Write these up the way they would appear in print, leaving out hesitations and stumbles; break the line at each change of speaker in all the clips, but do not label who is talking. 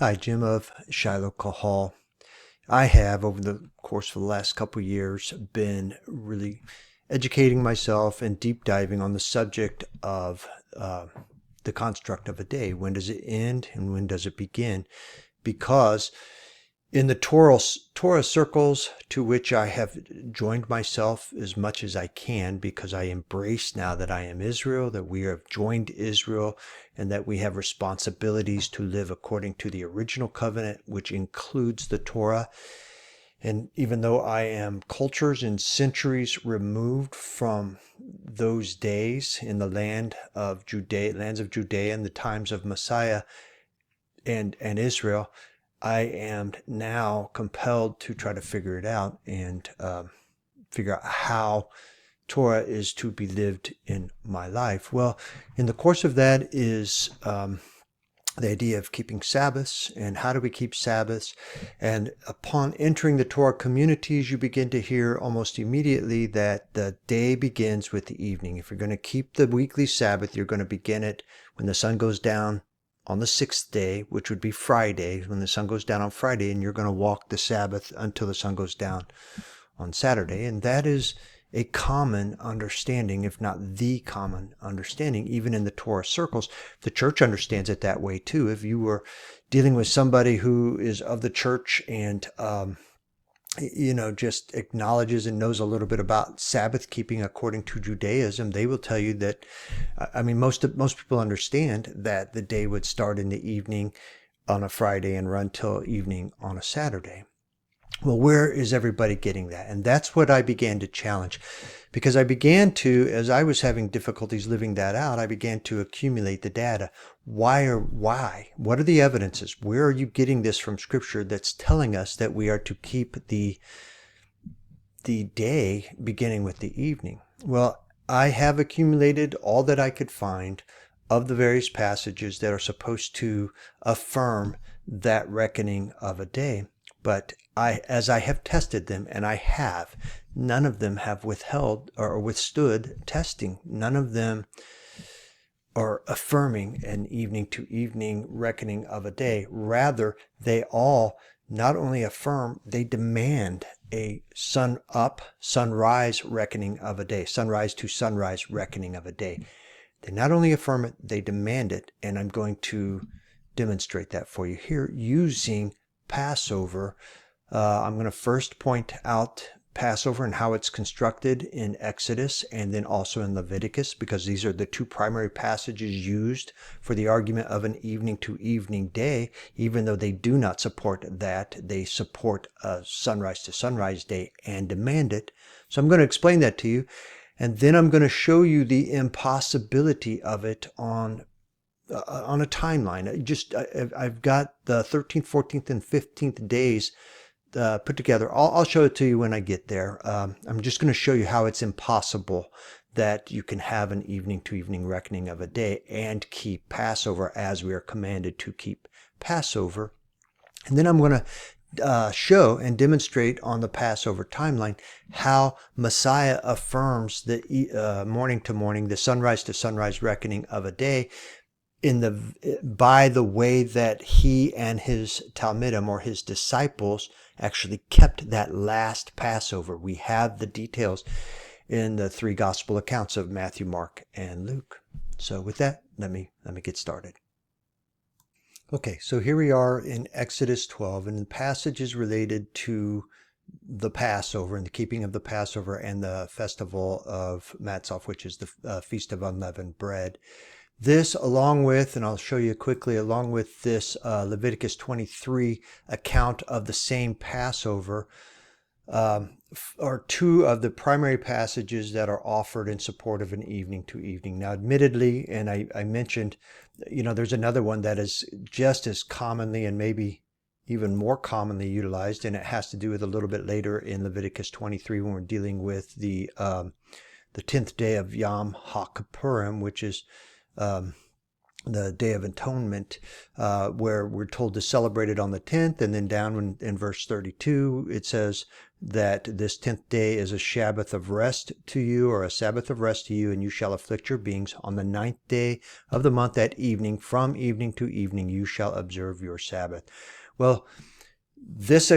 Hi, Jim of Shiloh Kahal. I have, over the course of the last couple of years, been really educating myself and deep diving on the subject of the construct of a day. When does it end and when does it begin? Because in the Torah circles to which I have joined myself as much as I can, because I embrace now that I am Israel, that we have joined Israel, and that we have responsibilities to live according to the original covenant, which includes the Torah. And even though I am cultures and centuries removed from those days in the lands of Judea and the times of Messiah and Israel, I am now compelled to try to figure it out and figure out how Torah is to be lived in my life. Well, in the course of that is the idea of keeping Sabbaths and how do we keep Sabbaths. And upon entering the Torah communities, you begin to hear almost immediately that the day begins with the evening. If you're going to keep the weekly Sabbath, you're going to begin it when the sun goes down on the sixth day, which would be Friday, when the sun goes down on Friday, and you're going to walk the Sabbath until the sun goes down on Saturday. And that is a common understanding, if not the common understanding, even in the Torah circles. The church understands it that way too. If you were dealing with somebody who is of the church and just acknowledges and knows a little bit about Sabbath keeping according to Judaism, they will tell you that, most people understand that the day would start in the evening on a Friday and run till evening on a Saturday. Well, where is everybody getting that? And that's what I began to challenge, because I began to, as I was having difficulties living that out, I began to accumulate the data. Why? What are the evidences? Where are you getting this from Scripture that's telling us that we are to keep the day beginning with the evening? Well, I have accumulated all that I could find of the various passages that are supposed to affirm that reckoning of a day. But as I have tested them, and I have, none of them have withheld or withstood testing. None of them are affirming an evening to evening reckoning of a day. Rather, they all not only affirm, they demand a sun up, sunrise reckoning of a day, sunrise to sunrise reckoning of a day. They not only affirm it, they demand it. And I'm going to demonstrate that for you here using Passover. I'm going to first point out Passover and how it's constructed in Exodus and then also in Leviticus, because these are the two primary passages used for the argument of an evening to evening day. Even though they do not support that, they support a sunrise to sunrise day and demand it. So I'm going to explain that to you. And then I'm going to show you the impossibility of it on a timeline. I've got the 13th, 14th, and 15th days put together. I'll show it to you when I get there. I'm just going to show you how it's impossible that you can have an evening to evening reckoning of a day and keep Passover as we are commanded to keep Passover. And then I'm going to show and demonstrate on the Passover timeline how Messiah affirms the morning to morning, the sunrise to sunrise reckoning of a day by the way that he and his Talmidim, or his disciples, actually kept that last Passover. We have the details in the three gospel accounts of Matthew, Mark, and Luke. So with that, let me get started. Okay, so here we are in Exodus 12, and the passage is related to the Passover and the keeping of the Passover and the festival of Matzah, which is the Feast of Unleavened Bread. This, along with, and I'll show you quickly, along with this Leviticus 23 account of the same Passover, are two of the primary passages that are offered in support of an evening to evening. Now, admittedly, and I mentioned, there's another one that is just as commonly and maybe even more commonly utilized, and it has to do with a little bit later in Leviticus 23 when we're dealing with the 10th day of Yom HaKippurim, which is the Day of Atonement, where we're told to celebrate it on the 10th. And then down in verse 32, it says that this 10th day is a Sabbath of rest to you, or a Sabbath of rest to you, and you shall afflict your beings. On the 9th day of the month at evening, from evening to evening, you shall observe your Sabbath. Well, this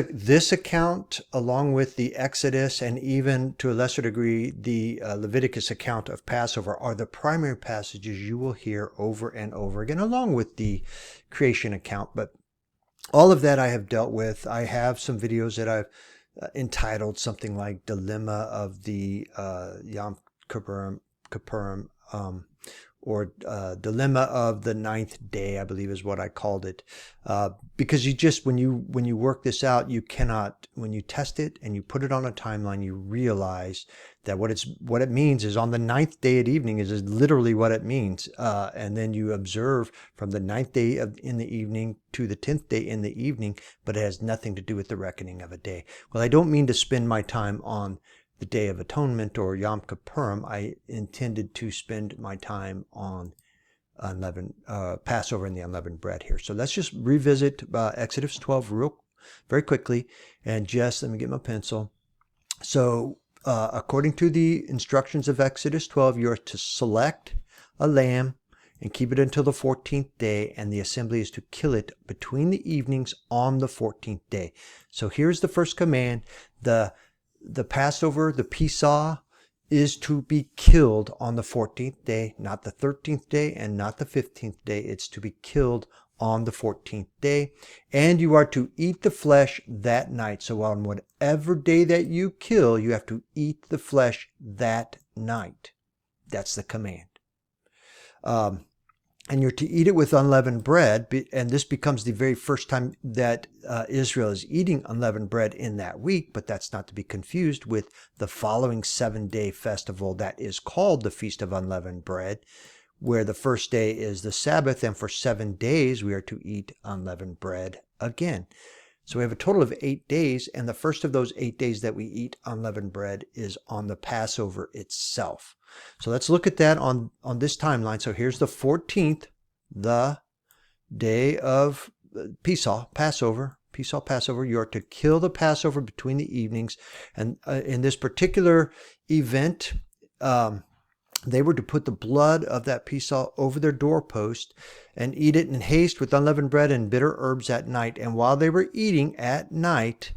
account, along with the Exodus and even to a lesser degree the Leviticus account of Passover, are the primary passages you will hear over and over again, along with the creation account. But all of that I have dealt with. I have some videos that I've entitled something like Dilemma of the Yom Kippurim, or Dilemma of the 9th day, I believe is what I called it. Because you just, when you work this out, you cannot, when you test it and you put it on a timeline, you realize that what it means is on the 9th day at evening is literally what it means. And then you observe from the 9th day in the evening to the 10th day in the evening, but it has nothing to do with the reckoning of a day. Well, I don't mean to spend my time on the Day of Atonement or Yom Kippurim. I intended to spend my time on Passover and the unleavened bread here. So let's just revisit Exodus 12 very quickly, and just let me get my pencil. So according to the instructions of Exodus 12, you are to select a lamb and keep it until the 14th day, and the assembly is to kill it between the evenings on the 14th day. So here's the first command. The Passover, the Pesach, is to be killed on the 14th day, not the 13th day and not the 15th day. It's to be killed on the 14th day. And you are to eat the flesh that night. So on whatever day that you kill, you have to eat the flesh that night. That's the command. And you're to eat it with unleavened bread. And this becomes the very first time that Israel is eating unleavened bread in that week. But that's not to be confused with the following 7-day festival that is called the Feast of Unleavened Bread, where the first day is the Sabbath. And for 7 days, we are to eat unleavened bread again. So we have a total of 8 days. And the first of those 8 days that we eat unleavened bread is on the Passover itself. So let's look at that on this timeline. So here's the 14th, the day of Pesach, Passover. You are to kill the Passover between the evenings. And in this particular event, they were to put the blood of that Pesach over their doorpost and eat it in haste with unleavened bread and bitter herbs at night. And while they were eating at night,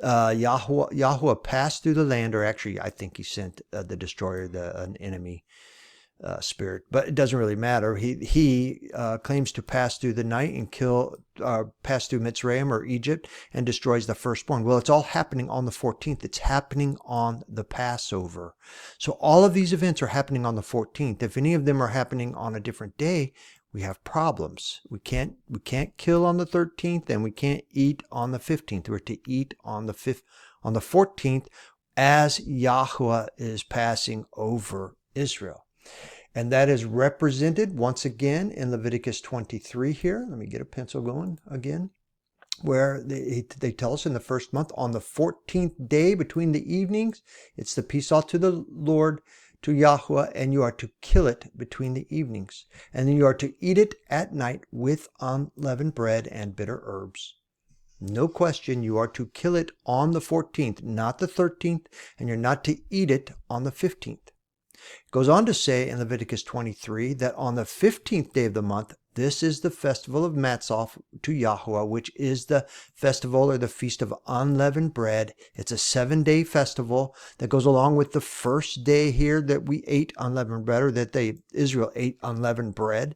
Yahweh passed through the land, or actually, I think he sent the destroyer, an enemy spirit, but it doesn't really matter. He claims to pass through the night and pass through Mitzrayim or Egypt and destroys the firstborn. Well, it's all happening on the 14th. It's happening on the Passover. So all of these events are happening on the 14th. If any of them are happening on a different day, we have problems. We can't kill on the 13th, and we can't eat on the 15th. We're to eat on the 14th as Yahweh is passing over Israel. And that is represented once again in Leviticus 23 here. Let me get a pencil going again, where they tell us in the first month, on the 14th day between the evenings, it's the Pesach to the Lord, to Yahweh, and you are to kill it between the evenings. And then you are to eat it at night with unleavened bread and bitter herbs. No question, you are to kill it on the 14th, not the 13th, and you're not to eat it on the 15th. It goes on to say in Leviticus 23 that on the 15th day of the month, this is the festival of Matzah to Yahweh, which is the festival or the feast of unleavened bread. It's a 7-day festival that goes along with the first day here that we ate unleavened bread, or that Israel ate unleavened bread,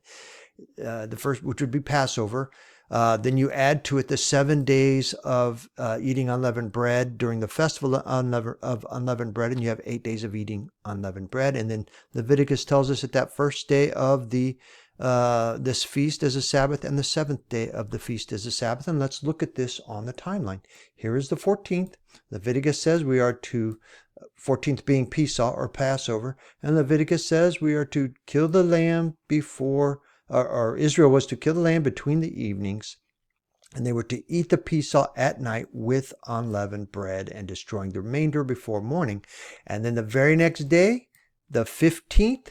the first, which would be Passover. Then you add to it the 7 days of eating unleavened bread during the festival of unleavened bread, and you have 8 days of eating unleavened bread. And then Leviticus tells us that first day of this feast is a Sabbath, and the 7th day of the feast is a Sabbath. And let's look at this on the timeline. Here is the 14th. Leviticus says we are to, 14th being Pesach or Passover, and Leviticus says we are to kill the lamb before, or Israel was to kill the lamb between the evenings, and they were to eat the Pesach at night with unleavened bread, and destroying the remainder before morning. And then the very next day, the 15th,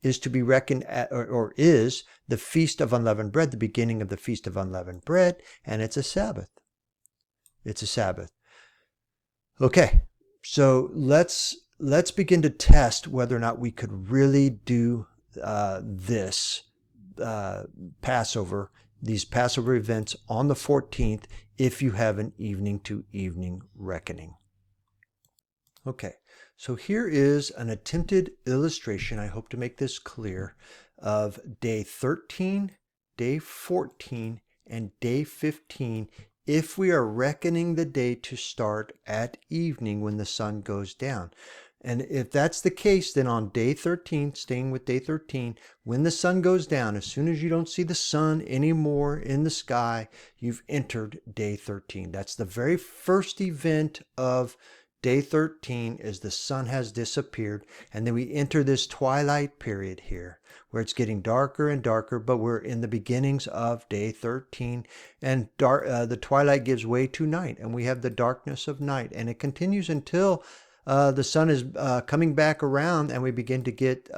is to be reckoned at, or is the Feast of Unleavened Bread, the beginning of the Feast of Unleavened Bread, and it's a Sabbath. It's a Sabbath. Okay, so let's begin to test whether or not we could really do this Passover, these Passover events on the 14th, if you have an evening to evening reckoning. Okay, so here is an attempted illustration, I hope to make this clear, of day 13, day 14, and day 15, if we are reckoning the day to start at evening when the sun goes down. And if that's the case, then on day 13, staying with day 13, when the sun goes down, as soon as you don't see the sun anymore in the sky, you've entered day 13. That's the very first event of day 13, is the sun has disappeared, and then we enter this twilight period here where it's getting darker and darker, but we're in the beginnings of day 13, and the twilight gives way to night, and we have the darkness of night, and it continues until the sun is coming back around, and we begin to get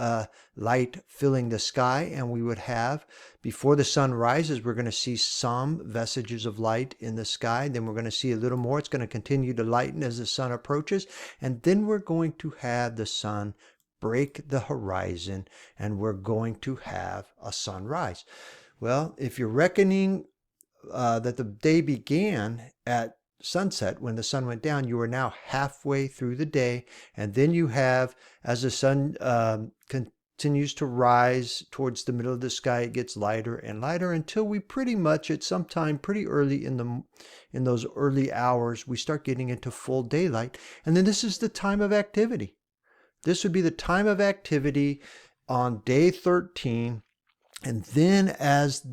light filling the sky, and we would have, before the sun rises, we're going to see some vestiges of light in the sky. Then we're going to see a little more. It's going to continue to lighten as the sun approaches, and then we're going to have the sun break the horizon, and we're going to have a sunrise. Well, if you're reckoning that the day began at sunset when the sun went down, you are now halfway through the day, and then you have, as the sun continues to rise towards the middle of the sky, it gets lighter and lighter until we pretty much at some time pretty early in those early hours, we start getting into full daylight, and then this is the time of activity. This would be the time of activity on day 13. And then as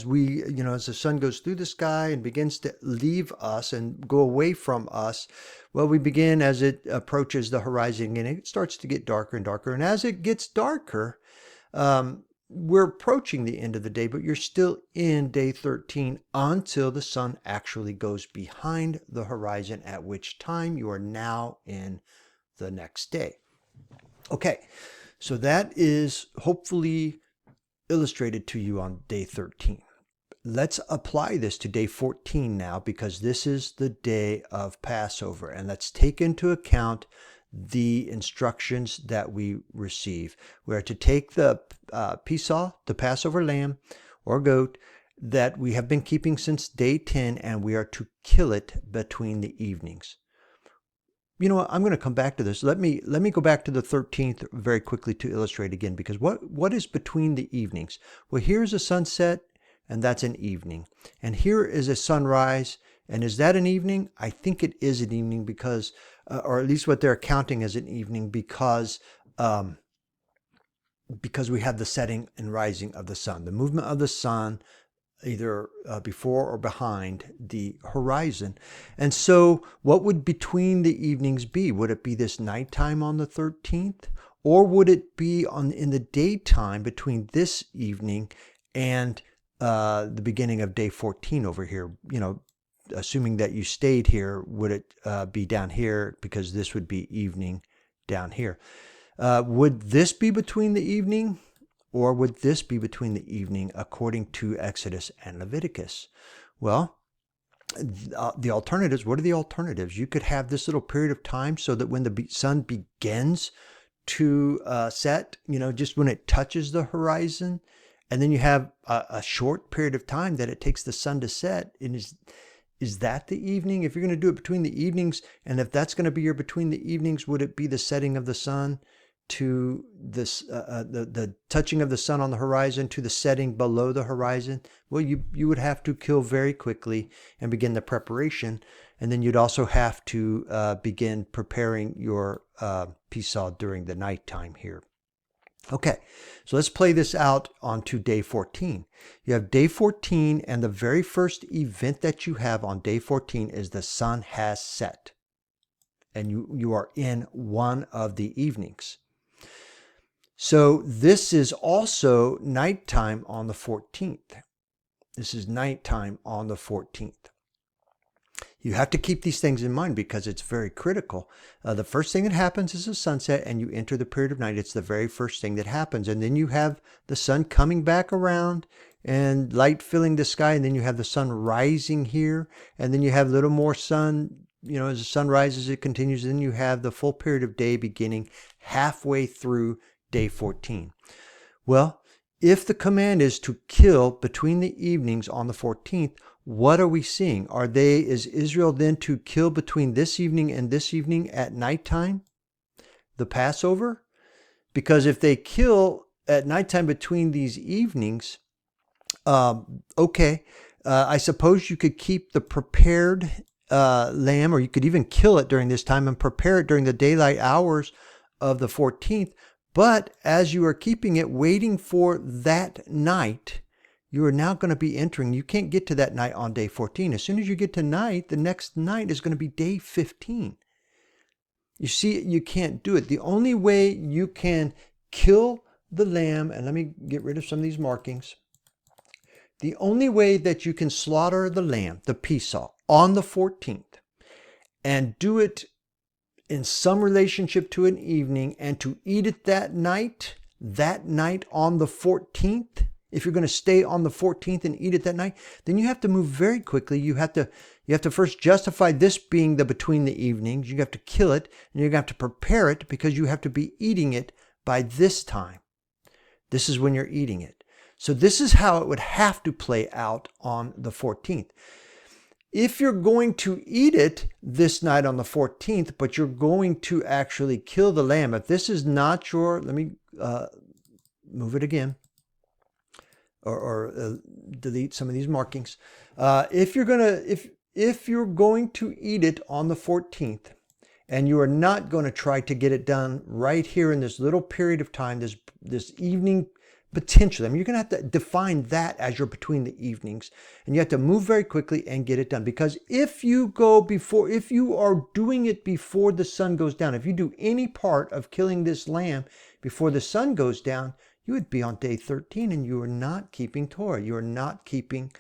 we, as the sun goes through the sky and begins to leave us and go away from us, well, we begin as it approaches the horizon, and it starts to get darker and darker. And as it gets darker, we're approaching the end of the day, but you're still in day 13 until the sun actually goes behind the horizon, at which time you are now in the next day. Okay, so that is hopefully illustrated to you on day 13. Let's apply this to day 14 now, because this is the day of Passover, and let's take into account the instructions that we receive. We are to take the Pesah, the Passover lamb or goat that we have been keeping since day 10, and we are to kill it between the evenings. You know what? I'm going to come back to this. Let me go back to the 13th very quickly to illustrate again, because what is between the evenings? Well, here's a sunset, and that's an evening. And here is a sunrise, and is that an evening? I think it is an evening because, or at least what they're counting as an evening, because we have the setting and rising of the sun, the movement of the sun, either before or behind the horizon. And so what would between the evenings be? Would it be this nighttime on the 13th? Or would it be in the daytime between this evening and the beginning of day 14 over here? Assuming that you stayed here, would it be down here, because this would be evening down here? Would this be between the evening? Or would this be between the evening according to Exodus and Leviticus? Well, the alternatives, what are the alternatives? You could have this little period of time so that when the sun begins to set, just when it touches the horizon, and then you have a short period of time that it takes the sun to set. And is that the evening? If you're going to do it between the evenings, and if that's going to be your between the evenings, would it be the setting of the sun to this the touching of the sun on the horizon to the setting below the horizon? Well, you would have to kill very quickly and begin the preparation, and then you'd also have to begin preparing your Pesah during the nighttime here. Okay, so let's play this out onto day 14. You have day 14, and the very first event that you have on day 14 is the sun has set, and you are in one of the evenings. So this is also nighttime on the 14th. This is nighttime on the 14th. You have to keep these things in mind because it's very critical. The first thing that happens is the sunset and you enter the period of night. It's the very first thing that happens. And then you have the sun coming back around and light filling the sky. And then you have the sun rising here. And then you have a little more sun. As the sun rises, it continues. Then you have the full period of day beginning halfway through day 14. Well, if the command is to kill between the evenings on the 14th, what are we seeing? Is Israel then to kill between this evening and this evening at nighttime, the Passover? Because if they kill at nighttime between these evenings, I suppose you could keep the prepared lamb, or you could even kill it during this time and prepare it during the daylight hours of the 14th. But as you are keeping it, waiting for that night, you are now going to be entering. You can't get to that night on day 14. As soon as you get to night, the next night is going to be day 15. You see, you can't do it. The only way you can kill the lamb, and let me get rid of some of these markings. The only way that you can slaughter the lamb, the Pesach, on the 14th, and do it in some relationship to an evening, and to eat it that night on the 14th, if you're going to stay on the 14th and eat it that night, then you have to move very quickly. You have to first justify this being the between the evenings. You have to kill it, and you're going to have to prepare it because you have to be eating it by this time. This is when you're eating it. So this is how it would have to play out on the 14th. If you're going to eat it this night on the 14th, but you're going to actually kill the lamb, if this is not your, let me move it again, or delete some of these markings. If you're going to eat it on the 14th, and you are not going to try to get it done right here in this little period of time, this evening potential. You're going to have to define that as you're between the evenings, and you have to move very quickly and get it done. Because if you are doing it before the sun goes down, if you do any part of killing this lamb before the sun goes down, you would be on day 13 and you are not keeping Torah. You are not keeping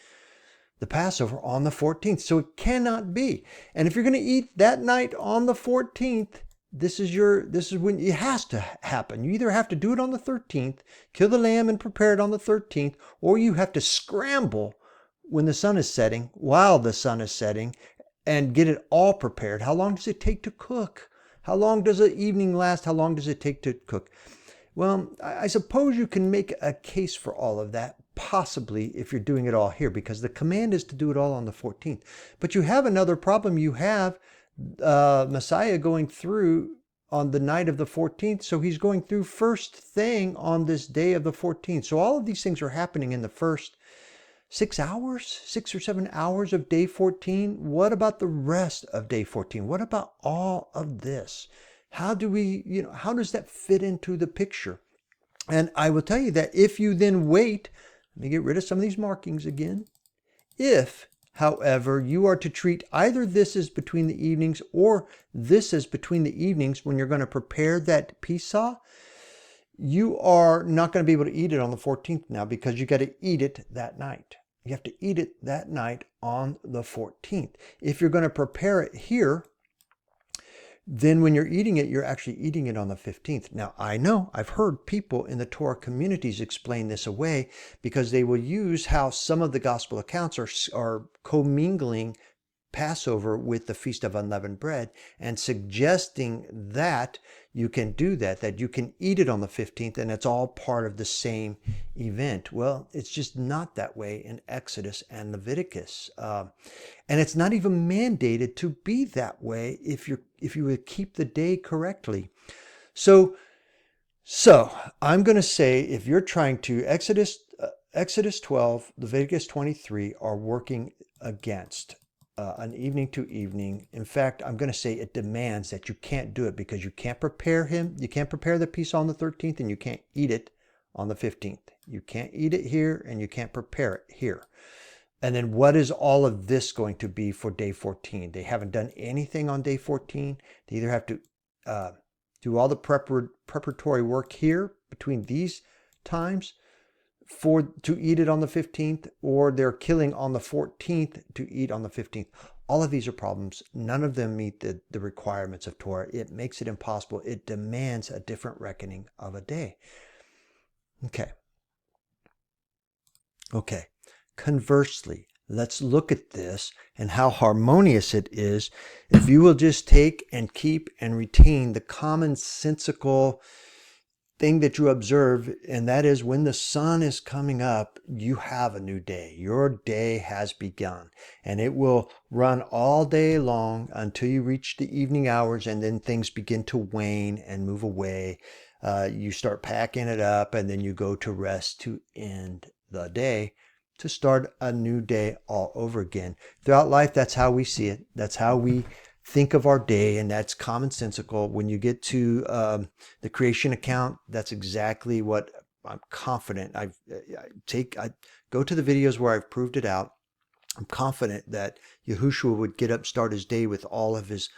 the Passover on the 14th. So it cannot be. And if you're going to eat that night on the 14th, this is when it has to happen. You either have to do it on the 13th, kill the lamb and prepare it on the 13th, or you have to scramble when the sun is setting, while the sun is setting, and get it all prepared. How long does it take to cook? How long does an evening last? How long does it take to cook? Well, I suppose you can make a case for all of that, possibly, if you're doing it all here, because the command is to do it all on the 14th. But you have another problem. You have Messiah going through on the night of the 14th. So he's going through first thing on this day of the 14th. So all of these things are happening in the first 6 or 7 hours of day 14. What about the rest of day 14? What about all of this? How does that fit into the picture? And I will tell you that if you then wait, let me get rid of some of these markings again. If, however, you are to treat either this as between the evenings or this as between the evenings when you're going to prepare that Pesach, you are not going to be able to eat it on the 14th now, because you got to eat it that night. You have to eat it that night on the 14th. If you're going to prepare it here, then when you're eating it, you're actually eating it on the 15th. Now, I know I've heard people in the Torah communities explain this away, because they will use how some of the gospel accounts are commingling Passover with the Feast of Unleavened Bread, and suggesting that you can do that you can eat it on the 15th and it's all part of the same event. Well, it's just not that way in Exodus and Leviticus. And it's not even mandated to be that way if you would keep the day correctly. So I'm going to say, if you're trying to, Exodus 12, Leviticus 23 are working against an evening to evening. In fact, I'm going to say it demands that you can't do it, because you can't prepare you can't prepare the piece on the 13th, and you can't eat it on the 15th. You can't eat it here, and you can't prepare it here. And then what is all of this going to be for day 14? They haven't done anything on day 14. They either have to do all the preparatory work here between these times to eat it on the 15th, or they're killing on the 14th to eat on the 15th. All of these are problems. None of them meet the requirements of Torah. It makes it impossible. It demands a different reckoning of a day. Okay. Conversely, let's look at this and how harmonious it is if you will just take and keep and retain the commonsensical thing that you observe, and that is when the sun is coming up, you have a new day. Your day has begun, and it will run all day long until you reach the evening hours, and then things begin to wane and move away. You start packing it up, and then you go to rest to end the day, to start a new day all over again. Throughout life, that's how we see it. That's how we think of our day, and that's commonsensical. When you get to the creation account, that's exactly what I'm confident. I go to the videos where I've proved it out. I'm confident that Yahushua would get up, start his day with all of his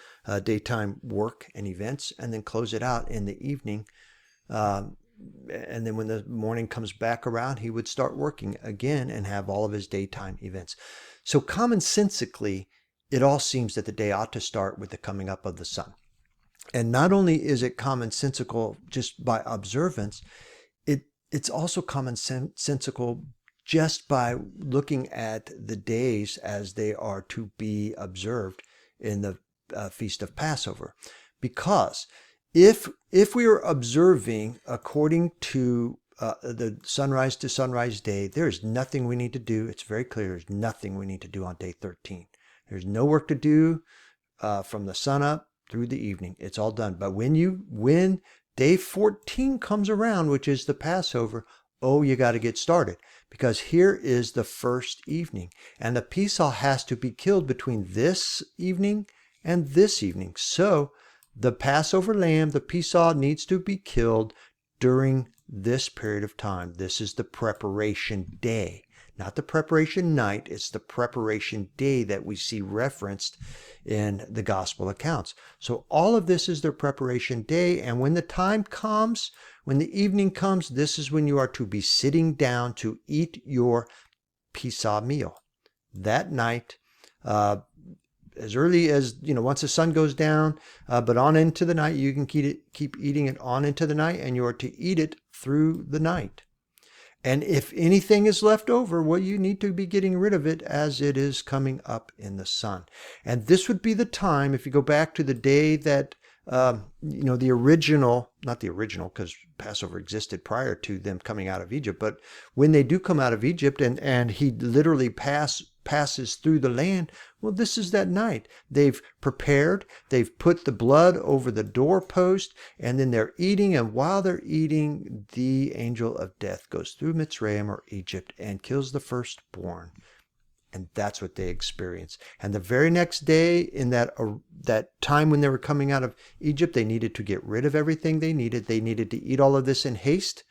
daytime work and events, and then close it out in the evening. And then when the morning comes back around, he would start working again and have all of his daytime events. So commonsensically, it all seems that the day ought to start with the coming up of the sun. And not only is it commonsensical just by observance, it's also commonsensical just by looking at the days as they are to be observed in the Feast of Passover. Because if we are observing according to the sunrise to sunrise day, there is nothing we need to do. It's very clear. There's nothing we need to do on day 13. There's no work to do from the sun up through the evening. It's all done. But when day 14 comes around, which is the Passover, you got to get started, because here is the first evening, and the Pesach has to be killed between this evening and this evening. So the Passover lamb, the Pesach, needs to be killed during this period of time. This is the preparation day. Not the preparation night, it's the preparation day that we see referenced in the gospel accounts. So all of this is their preparation day, and when the time comes, when the evening comes, this is when you are to be sitting down to eat your Pesach meal. That night, as early as, once the sun goes down, but on into the night, you can keep eating it on into the night, and you are to eat it through the night. And if anything is left over, well, you need to be getting rid of it as it is coming up in the sun. And this would be the time, if you go back to the day that, the original, not the original, because Passover existed prior to them coming out of Egypt, but when they do come out of Egypt and he literally passes through the land, well, this is that night. They've prepared, they've put the blood over the doorpost, and then they're eating, and while they're eating, the angel of death goes through Mitzrayim or Egypt and kills the firstborn. And that's what they experience. And the very next day, in that time when they were coming out of Egypt, they needed to get rid of everything they needed. They needed to eat all of this in haste.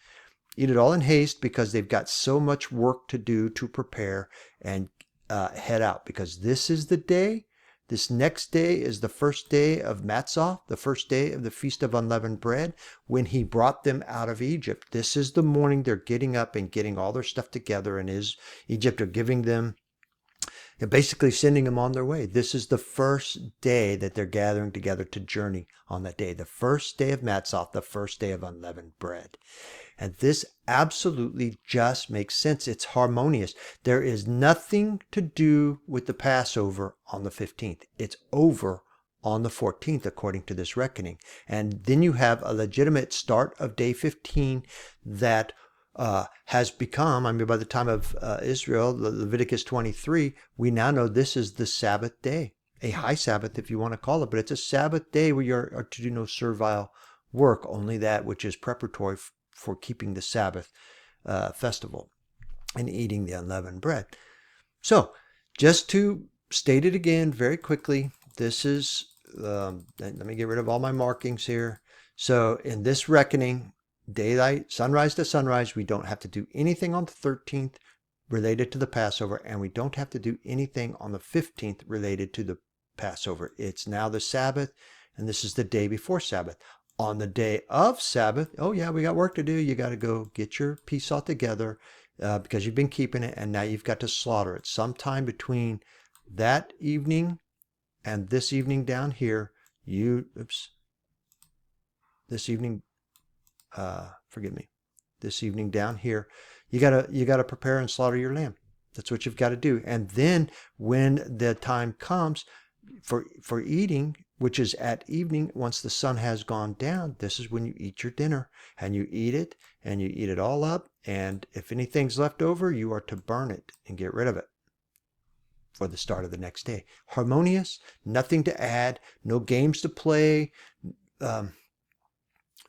Eat it all in haste, because they've got so much work to do to prepare and head out. Because this is the day. This next day is the first day of Matzah, the first day of the Feast of Unleavened Bread, when he brought them out of Egypt. This is the morning they're getting up and getting all their stuff together, and Egypt are giving them, they're basically sending them on their way. This is the first day that they're gathering together to journey on that day. The first day of Matzah, the first day of unleavened bread. And this absolutely just makes sense. It's harmonious. There is nothing to do with the Passover on the 15th. It's over on the 14th, according to this reckoning. And then you have a legitimate start of day 15 that has become, by the time of Israel, Leviticus 23, we now know this is the Sabbath day, a high Sabbath if you want to call it, but it's a Sabbath day where you are to do no servile work, only that which is preparatory for keeping the Sabbath festival and eating the unleavened bread. So, just to state it again very quickly, this is, let me get rid of all my markings here. So, in this reckoning, daylight, sunrise to sunrise, we don't have to do anything on the 13th related to the Passover, and we don't have to do anything on the 15th related to the Passover. It's now the Sabbath, and this is the day before Sabbath. On the day of Sabbath, we got work to do. You got to go get your piece all together because you've been keeping it, and now you've got to slaughter it sometime between that evening And this evening down here, this evening, forgive me, this evening down here, you gotta prepare and slaughter your lamb. That's what you've got to do. And then when the time comes for eating, which is at evening, once the sun has gone down, this is when you eat your dinner, and you eat it, and you eat it all up. And if anything's left over, you are to burn it and get rid of it for the start of the next day. Harmonious, nothing to add, no games to play. There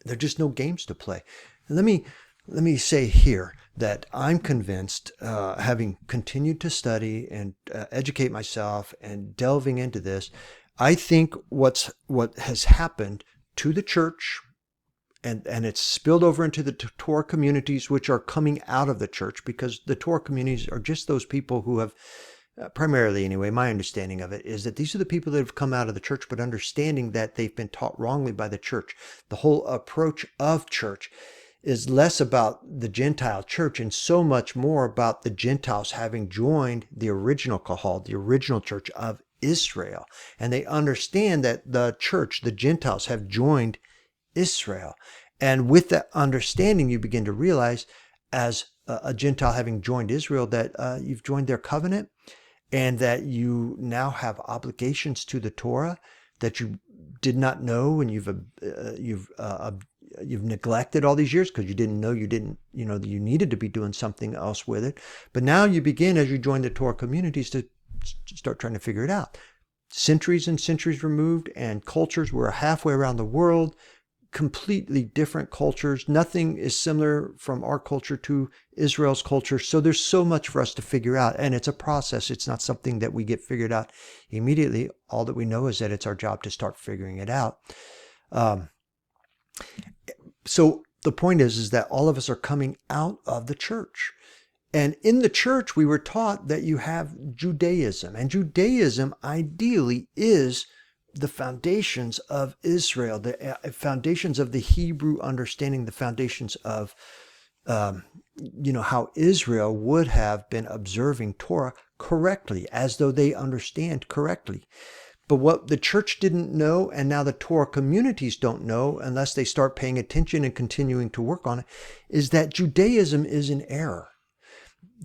are just no games to play. Let me say here that I'm convinced, having continued to study and educate myself and delving into this, I think what has happened to the church, and it's spilled over into the Torah communities, which are coming out of the church, because the Torah communities are just those people who have, primarily anyway, my understanding of it is that these are the people that have come out of the church, but understanding that they've been taught wrongly by the church. The whole approach of church is less about the Gentile church and so much more about the Gentiles having joined the original Kahal, the original church of Israel. And they understand that the church, the Gentiles, have joined Israel. And with that understanding, you begin to realize, as a Gentile having joined Israel, that you've joined their covenant, and that you now have obligations to the Torah that you did not know, and you've neglected all these years because you didn't know you needed to be doing something else with it. But now you begin, as you join the Torah communities, to start trying to figure it out. Centuries and centuries removed, and cultures were halfway around the world, completely different cultures. Nothing is similar from our culture to Israel's culture. So there's so much for us to figure out, and it's a process. It's not something that we get figured out immediately. All that we know is that it's our job to start figuring it out. So the point is that all of us are coming out of the church. And in the church, we were taught that you have Judaism. And Judaism ideally is the foundations of Israel, the foundations of the Hebrew understanding, the foundations of, how Israel would have been observing Torah correctly, as though they understand correctly. But what the church didn't know, and now the Torah communities don't know unless they start paying attention and continuing to work on it, is that Judaism is in error.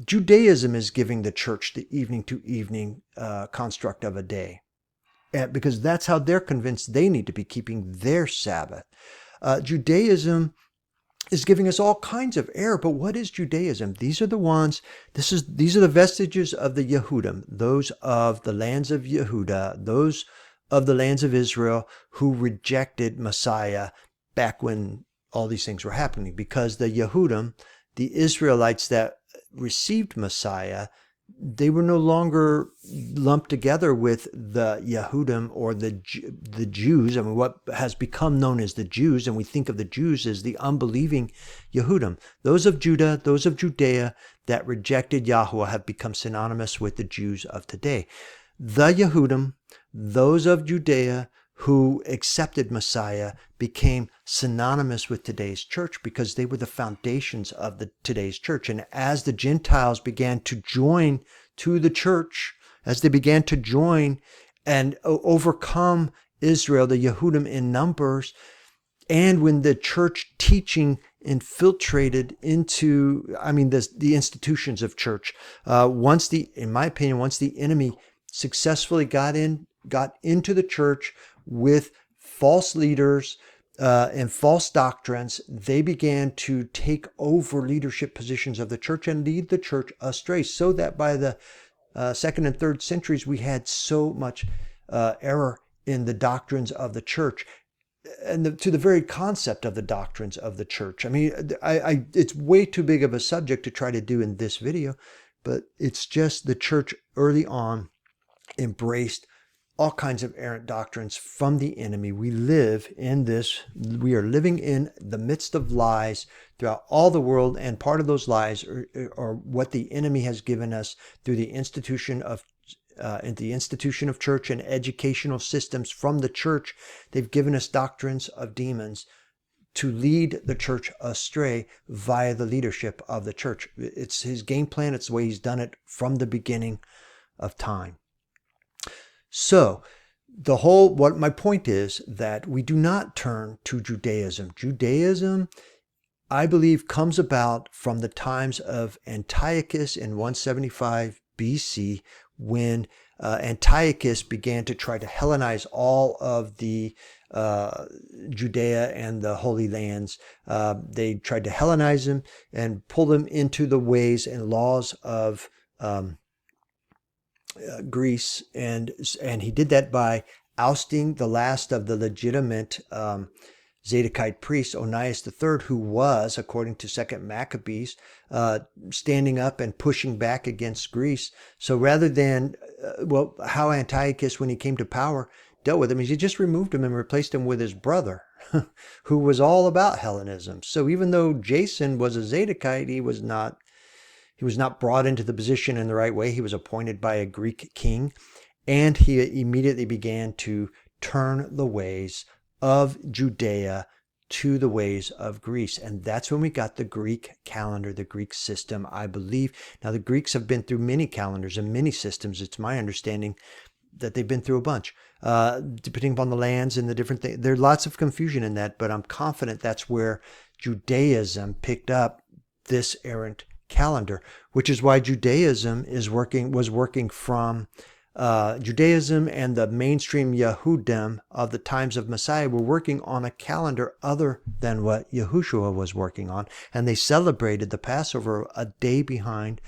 Judaism is giving the church the evening to evening construct of a day, because that's how they're convinced they need to be keeping their Sabbath. Judaism is giving us all kinds of error. But what is Judaism? These are the vestiges of the Yehudim, those of the lands of Yehuda, those of the lands of Israel who rejected Messiah back when all these things were happening. Because the Yehudim, the Israelites that received Messiah, they were no longer lumped together with the Yehudim or the Jews. I mean, what has become known as the Jews, and we think of the Jews as the unbelieving Yehudim. Those of Judah, those of Judea that rejected Yahuwah have become synonymous with the Jews of today. The Yehudim, those of Judea who accepted Messiah, became synonymous with today's church because they were the foundations of today's church. And as the Gentiles began to join to the church, as they began to join and overcome Israel, the Yehudim in numbers, and when the church teaching infiltrated into, the institutions of church, in my opinion, once the enemy successfully got into the church with false leaders and false doctrines, they began to take over leadership positions of the church and lead the church astray, so that by the second and third centuries, we had so much error in the doctrines of the church and to the very concept of the doctrines of the church. I mean, it's way too big of a subject to try to do in this video, but it's just the church early on embraced all kinds of errant doctrines from the enemy. We are living in the midst of lies throughout all the world, and part of those lies are what the enemy has given us through the institution of church and educational systems from the church. They've given us doctrines of demons to lead the church astray via the leadership of the church. It's his game plan. It's the way he's done it from the beginning of time. So what my point is that we do not turn to Judaism. Judaism, I believe, comes about from the times of Antiochus in 175 BC, when Antiochus began to try to Hellenize all of the Judea and the Holy Lands. They tried to Hellenize them and pull them into the ways and laws of Greece, and he did that by ousting the last of the legitimate Zadokite priest, Onias III, who was, according to Second Maccabees, standing up and pushing back against Greece. So rather than, how Antiochus, when he came to power, dealt with him, he just removed him and replaced him with his brother, who was all about Hellenism. So even though Jason was a Zadokite, he was not brought into the position in the right way. He was appointed by a Greek king, and he immediately began to turn the ways of Judea to the ways of Greece. And that's when we got the Greek calendar, the Greek system, I believe. Now, the Greeks have been through many calendars and many systems. It's my understanding that they've been through a bunch, depending upon the lands and the different things. There's lots of confusion in that, but I'm confident that's where Judaism picked up this errant calendar, which is why Judaism was working from Judaism, and the mainstream Yehudim of the times of Messiah were working on a calendar other than what Yahushua was working on, and they celebrated the Passover a day behind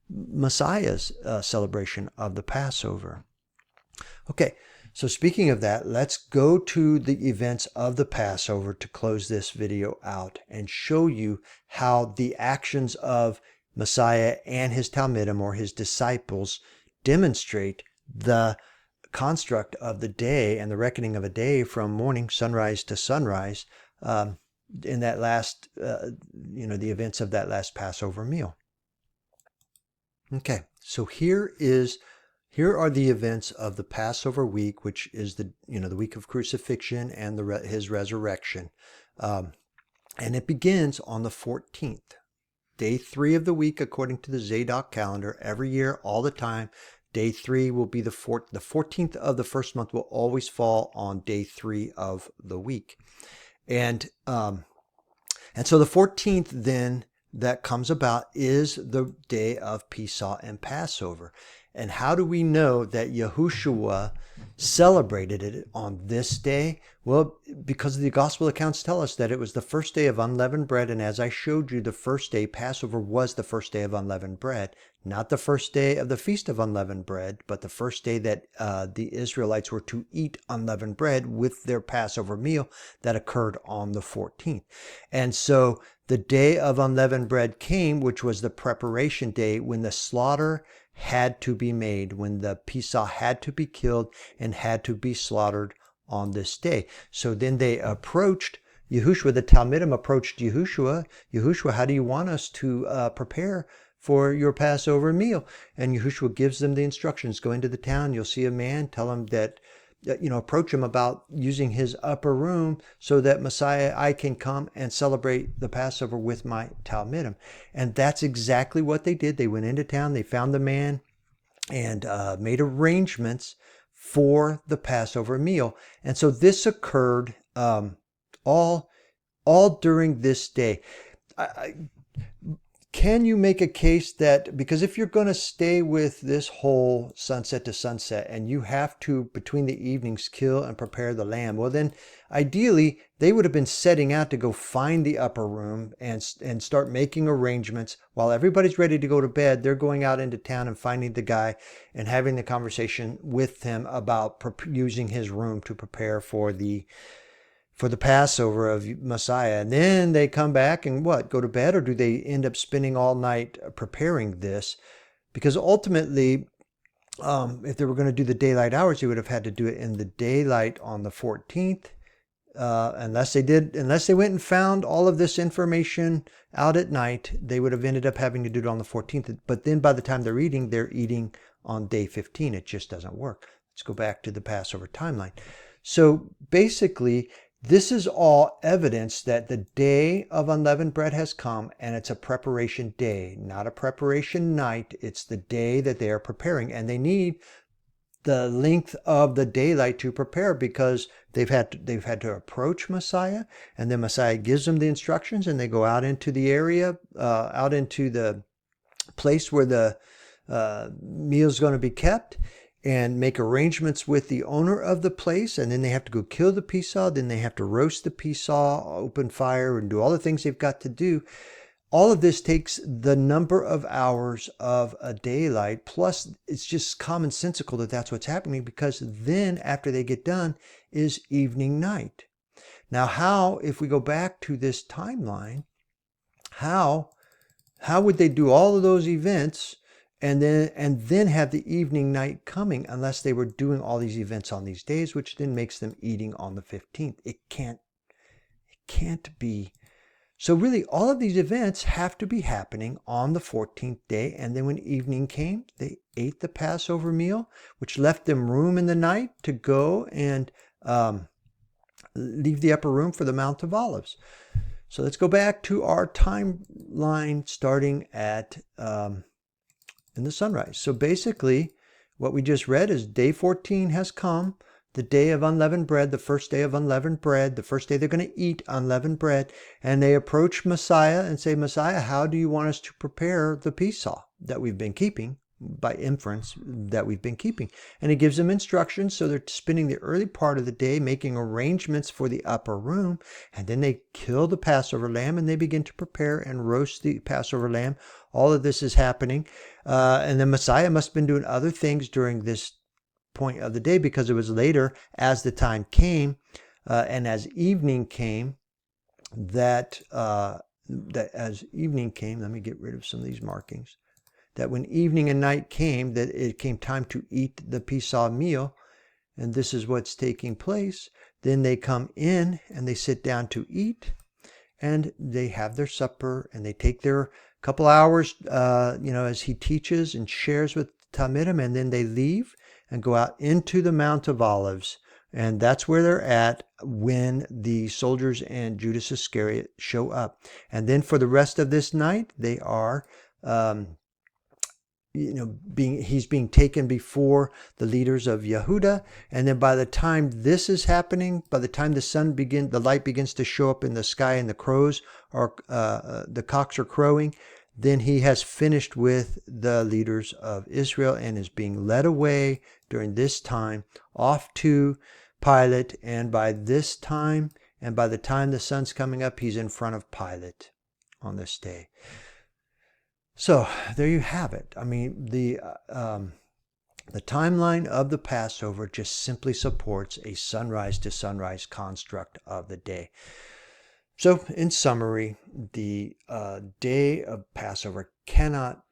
Messiah's celebration of the Passover. Okay, so speaking of that, let's go to the events of the Passover to close this video out and show you how the actions of Messiah and his Talmidim, or his disciples, demonstrate the construct of the day and the reckoning of a day from morning, sunrise to sunrise, in that last, the events of that last Passover meal. Okay, so here are the events of the Passover week, which is the week of crucifixion and his resurrection, and it begins on the 14th. Day 3 of the week, according to the Zadok calendar, every year, all the time. Day 3 will be the 14th of the first month will always fall on day 3 of the week. And so the 14th then that comes about is the day of Pesach and Passover. And how do we know that Yahushua celebrated it on this day? Well, because the gospel accounts tell us that it was the first day of unleavened bread. And as I showed you, the first day, Passover was the first day of unleavened bread. Not the first day of the Feast of Unleavened Bread, but the first day that the Israelites were to eat unleavened bread with their Passover meal that occurred on the 14th. And so the day of unleavened bread came, which was the preparation day when the slaughter had to be made, when the Pesach had to be killed and had to be slaughtered on this day. So then they approached Yahushua, the Talmidim approached Yahushua. Yahushua, how do you want us to prepare for your Passover meal? And Yahushua gives them the instructions. Go into the town, you'll see a man, tell him that, approach him about using his upper room so that Messiah, I can come and celebrate the Passover with my Talmidim. And that's exactly what they did. They went into town, they found the man, and made arrangements for the Passover meal. And so this occurred all during this day. Can you make a case that, because if you're going to stay with this whole sunset to sunset and you have to, between the evenings, kill and prepare the lamb, well then ideally they would have been setting out to go find the upper room and start making arrangements. While everybody's ready to go to bed, they're going out into town and finding the guy and having the conversation with him about using his room to prepare for the Passover of Messiah. And then they come back and go to bed? Or do they end up spending all night preparing this? Because ultimately, if they were going to do the daylight hours, they would have had to do it in the daylight on the 14th. Unless they went and found all of this information out at night, they would have ended up having to do it on the 14th. But then by the time they're eating on day 15. It just doesn't work. Let's go back to the Passover timeline. So basically, this is all evidence that the day of unleavened bread has come, and it's a preparation day, not a preparation night. It's the day that they are preparing, and they need the length of the daylight to prepare, because they've had to approach Messiah, and then Messiah gives them the instructions, and they go out into the area, out into the place where the meal is going to be kept, and make arrangements with the owner of the place, and then they have to go kill the Pesah, then they have to roast the Pesah, open fire, and do all the things they've got to do. All of this takes the number of hours of a daylight, plus it's just commonsensical that that's what's happening, because then after they get done is evening night. Now, how, if we go back to this timeline, how would they do all of those events and then have the evening night coming, unless they were doing all these events on these days, which then makes them eating on the 15th? It can't be. So really, all of these events have to be happening on the 14th day. And then when evening came, they ate the Passover meal, which left them room in the night to go and leave the upper room for the Mount of Olives. So let's go back to our timeline starting at in the sunrise. So basically, what we just read is day 14 has come. The day of unleavened bread, the first day of unleavened bread, the first day they're going to eat unleavened bread. And they approach Messiah and say, Messiah, how do you want us to prepare the Pesah that we've been keeping, by inference, that we've been keeping? And he gives them instructions. So they're spending the early part of the day making arrangements for the upper room. And then they kill the Passover lamb, and they begin to prepare and roast the Passover lamb. All of this is happening. And then Messiah must have been doing other things during this point of the day, because it was later, as the time came and as evening came, that as evening came, let me get rid of some of these markings, that when evening and night came, that it came time to eat the Pesah meal. And this is what's taking place. Then they come in and they sit down to eat, and they have their supper, and they take their couple hours, as he teaches and shares with Talmidim, and then they leave and go out into the Mount of Olives. And that's where they're at when the soldiers and Judas Iscariot show up. And then for the rest of this night, they are, he's being taken before the leaders of Yehuda. And then by the time this is happening, by the time the light begins to show up in the sky, and the cocks are crowing, then he has finished with the leaders of Israel and is being led away during this time off to Pilate. And by this time, and by the time the sun's coming up, he's in front of Pilate on this day. So there you have it. I mean, the timeline of the Passover just simply supports a sunrise to sunrise construct of the day. So in summary, the day of Passover cannot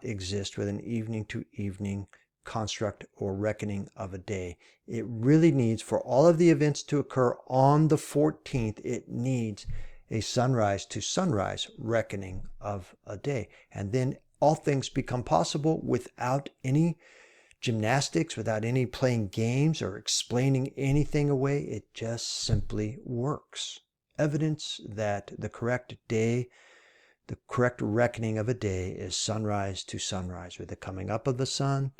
exist with an evening to evening construct or reckoning of a day. It really needs, for all of the events to occur on the 14th, it needs a sunrise to sunrise reckoning of a day. And then all things become possible without any gymnastics, without any playing games or explaining anything away. It just simply works. Evidence that the correct reckoning of a day is sunrise to sunrise, with the coming up of the sun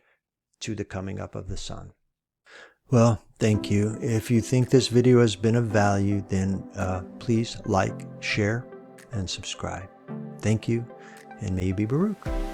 to the coming up of the sun. Well, thank you. If you think this video has been of value, then please like, share, and subscribe. Thank you, and may you be Baruch.